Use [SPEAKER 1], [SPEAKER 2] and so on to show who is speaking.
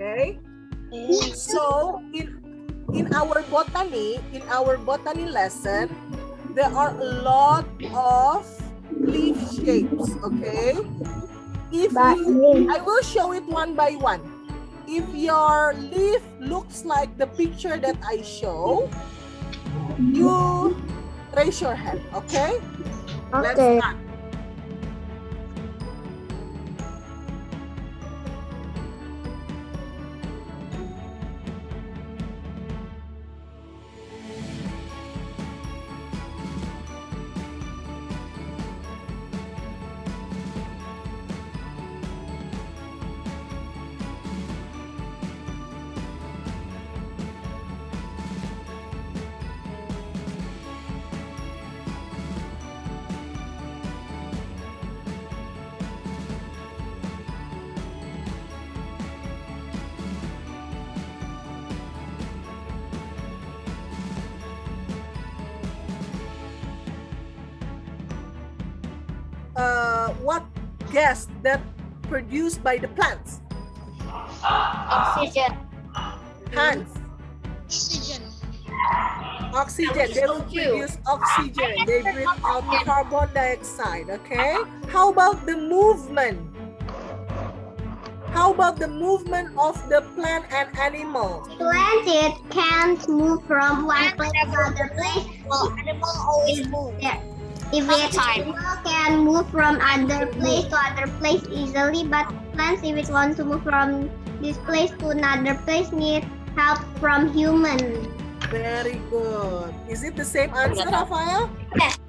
[SPEAKER 1] Okay. So in our botany lesson, there are a lot of leaf shapes. Okay. I will show it one by one. If your leaf looks like the picture that I show, you raise your hand. Okay. Let's start. What gas that produced by the plants?
[SPEAKER 2] Oxygen.
[SPEAKER 1] Hans. Oxygen. They will produce oxygen. They breathe out carbon dioxide. Okay. How about the movement? How about the movement of the plant and animal?
[SPEAKER 3] Plant it can't move from one place to another place.
[SPEAKER 2] Well, animal always move.
[SPEAKER 3] If it can move from other place to other place easily, but plants, if it wants to move from this place to another place, need help from human.
[SPEAKER 1] Very good. Is it the same answer, Rafael?
[SPEAKER 2] Yes.